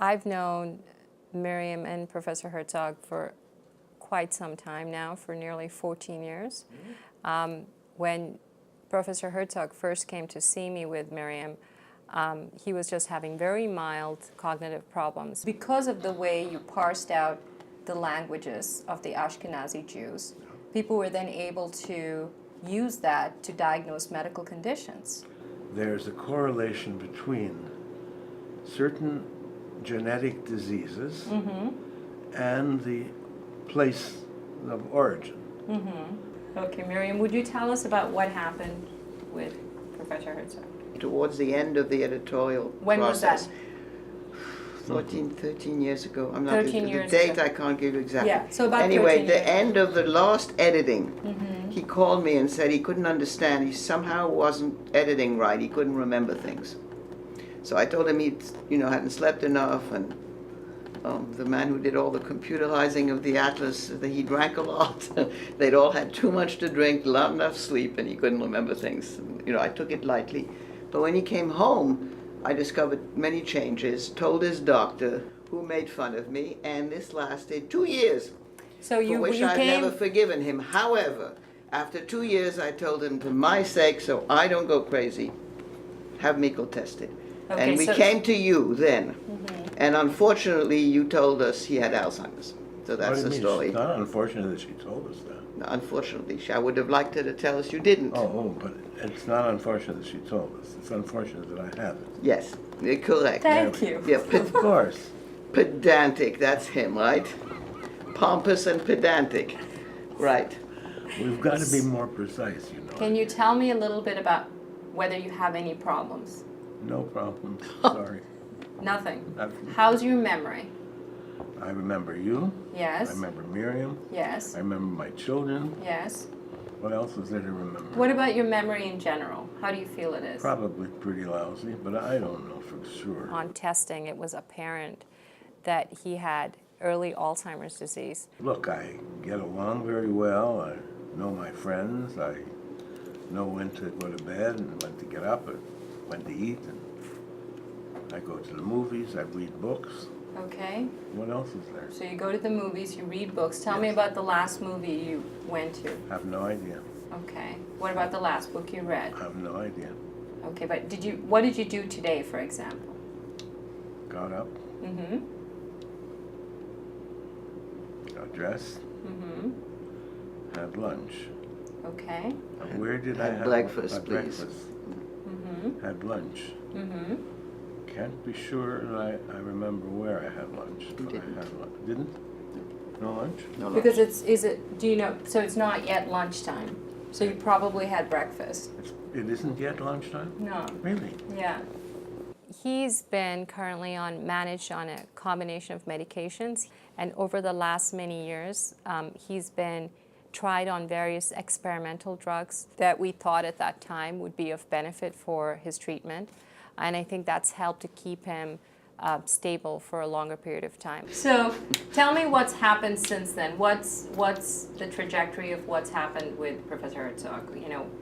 I've known Miriam and Professor Herzog for quite some time now, for nearly 14 years. When Professor Herzog first came to see me with Miriam, he was just having very mild cognitive problems. Because of the way you parsed out the languages of the Ashkenazi Jews, people were then able to use that to diagnose medical conditions. There's a correlation between certain genetic diseases and the place of origin. Okay, Miriam, would you tell us about what happened with Professor Herzog? Towards the end of the editorial When process. was that? 13 years ago. I'm not 13 the years date ago. I can't give you exactly. Yeah, so about anyway, 13 the years. end of the last editing, he called me and said he couldn't understand. He somehow wasn't editing right. He couldn't remember things. So I told him he, hadn't slept enough, and the man who did all the computerizing of the atlas, he drank a lot. They'd all had too much to drink, not enough sleep, and he couldn't remember things. And, I took it lightly. But when he came home, I discovered many changes, told his doctor, who made fun of me, and this lasted 2 years, So for you which I've never forgiven him. However, after 2 years, I told him, for my sake, so I don't go crazy, have Mikkel tested. Okay, And we so- came to you then, and unfortunately, you told us he had Alzheimer's. So What that's do you the mean? story. It's not unfortunate that she told us that. Unfortunately, I would have liked her to tell us you didn't. Oh, but it's not unfortunate that she told us. It's unfortunate that I haven't. Yes, you're correct. Thank you. Yeah, Of course. pedantic, that's him, right? Pompous and pedantic, right. We've got to be more precise, you know. Can you tell me a little bit about whether you have any problems? No problem. Sorry. Nothing. Nothing. How's your memory? I remember you. Yes. I remember Miriam. Yes. I remember my children. Yes. What else is there to remember? What about your memory in general? How do you feel it is? Probably pretty lousy, but I don't know for sure. On testing, it was apparent that he had early Alzheimer's disease. Look, I get along very well. I know my friends. I know when to go to bed and when to get up and when to eat. And I go to the movies. I read books. Okay. What else is there? So you go to the movies, you read books. Tell me Yes. about the last movie you went to. I have no idea. Okay. What about the last book you read? I have no idea. Okay, but what did you do today, for example? Got up, Mm-hmm. got dressed, Mm-hmm. had lunch. Okay. And where did I Had have breakfast, my please. breakfast? Mm-hmm. Had lunch. Mm-hmm. Can't be sure that I remember where I had lunch. You but didn't. I had lunch. Didn't? No lunch? No, Because do you know, so it's not yet lunchtime. So you probably had breakfast. It isn't yet lunchtime? No. Really? Yeah. He's been currently managed on a combination of medications, and over the last many years, he's been tried on various experimental drugs that we thought at that time would be of benefit for his treatment, and I think that's helped to keep him stable for a longer period of time. So tell me what's happened since then. What's the trajectory of what's happened with Professor Herzog?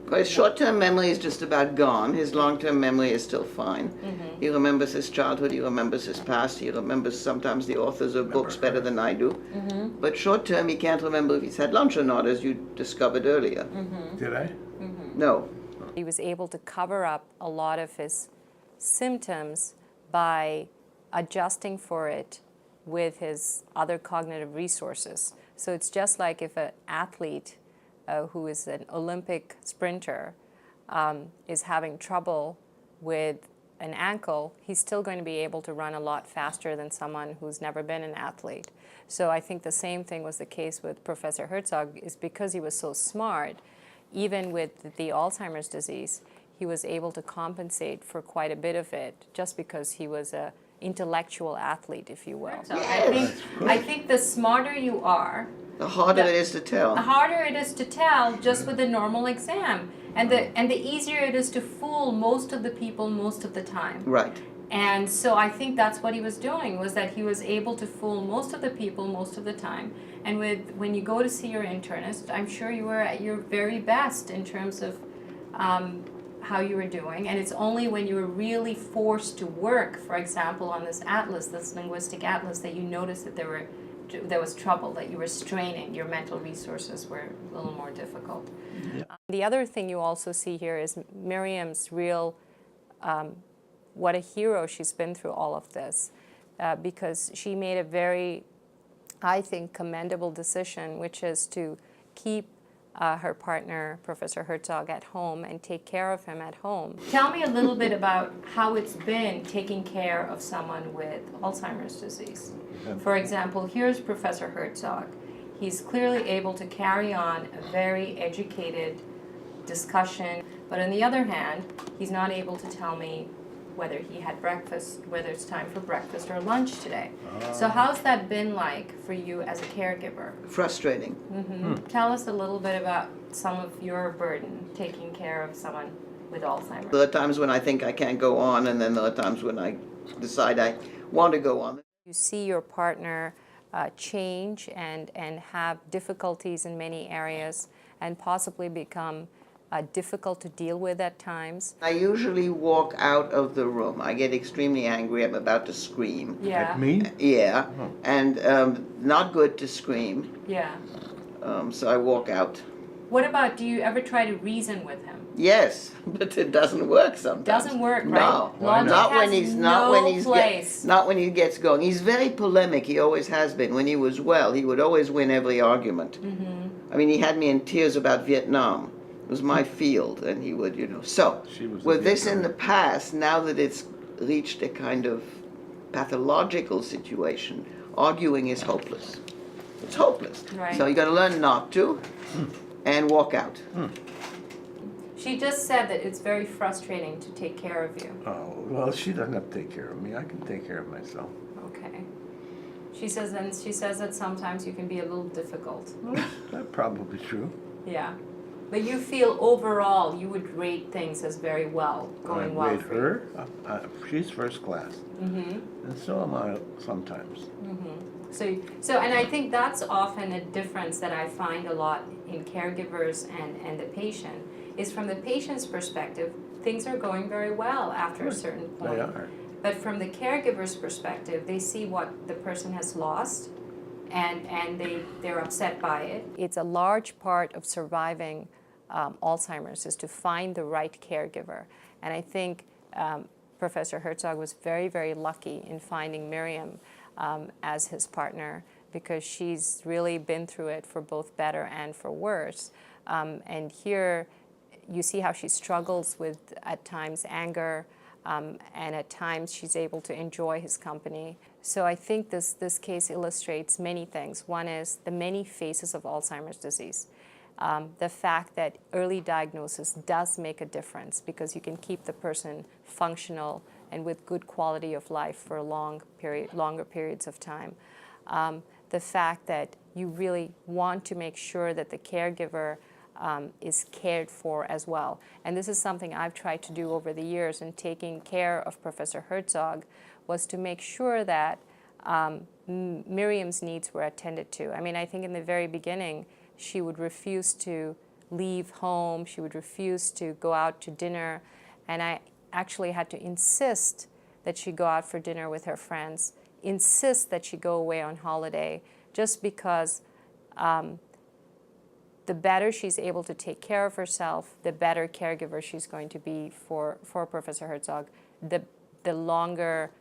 Well, his short-term memory is just about gone. His long-term memory is still fine. He remembers his childhood, he remembers his past, he remembers sometimes the authors of books better than I do. But short-term, he can't remember if he's had lunch or not, as you discovered earlier. Did I? No. He was able to cover up a lot of his symptoms by adjusting for it with his other cognitive resources. So it's just like if an athlete who is an Olympic sprinter is having trouble with an ankle, he's still going to be able to run a lot faster than someone who's never been an athlete. So I think the same thing was the case with Professor Herzog, is because he was so smart, even with the Alzheimer's disease, he was able to compensate for quite a bit of it just because he was a intellectual athlete, if you will. So I think the smarter you are, The harder it is to tell. the harder it is to tell just with a normal exam, and the easier it is to fool most of the people most of the time. Right. And so I think that's what he was doing, was that he was able to fool most of the people most of the time. And when you go to see your internist, I'm sure you were at your very best in terms of how you were doing, and it's only when you were really forced to work, for example, on this atlas, this linguistic atlas, that you noticed that there was trouble, that you were straining, your mental resources were a little more difficult. Yeah. The other thing you also see here is Miriam's real, what a hero she's been through all of this, because she made a very, I think, commendable decision, which is to keep her partner, Professor Herzog, at home and take care of him at home. Tell me a little bit about how it's been taking care of someone with Alzheimer's disease. For example, here's Professor Herzog. He's clearly able to carry on a very educated discussion, but on the other hand, he's not able to tell me whether he had breakfast, whether it's time for breakfast or lunch today. So how's that been like for you as a caregiver? Frustrating. Tell us a little bit about some of your burden taking care of someone with Alzheimer's. There are times when I think I can't go on, and then there are times when I decide I want to go on. You see your partner change and have difficulties in many areas and possibly become difficult to deal with at times. I usually walk out of the room. I get extremely angry. I'm about to scream. Yeah. Like me? Yeah, and not good to scream. Yeah. So I walk out. What about, do you ever try to reason with him? Yes, but it doesn't work sometimes. Doesn't work, right? No, Why not? not when Logic he's has not when no he's place. not when he gets going. He's very polemic. He always has been. When he was well, he would always win every argument. I mean, he had me in tears about Vietnam. It was my field, and he would, So, She was a with this in Vietnam. the past, now that it's reached a kind of pathological situation, arguing is hopeless. It's hopeless. Right. So you got to learn not to, and walk out. She just said that it's very frustrating to take care of you. Oh, well, she doesn't have to take care of me. I can take care of myself. Okay. She says that sometimes you can be a little difficult. That's probably true. Yeah. But you feel overall you would rate things as very well, going well rate for you. her. She's first class. And so am I sometimes. So, and I think that's often a difference that I find a lot in caregivers and the patient, is from the patient's perspective, things are going very well after a certain point. They are. But from the caregiver's perspective, they see what the person has lost, and they're upset by it. It's a large part of surviving Alzheimer's is to find the right caregiver. And I think Professor Herzog was very, very lucky in finding Miriam as his partner, because she's really been through it for both better and for worse. And here you see how she struggles with, at times, anger, and at times she's able to enjoy his company. So I think this case illustrates many things. One is the many phases of Alzheimer's disease. The fact that early diagnosis does make a difference, because you can keep the person functional and with good quality of life for longer periods of time. The fact that you really want to make sure that the caregiver is cared for as well. And this is something I've tried to do over the years in taking care of Professor Herzog, was to make sure that Miriam's needs were attended to. I mean, I think in the very beginning, she would refuse to leave home, she would refuse to go out to dinner, and I actually had to insist that she go out for dinner with her friends, insist that she go away on holiday, just because the better she's able to take care of herself, the better caregiver she's going to be for Professor Herzog, the longer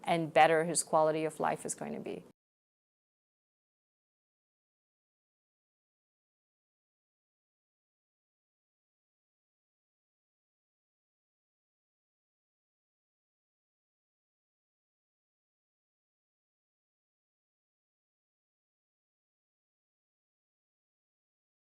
and better his quality of life is going to be.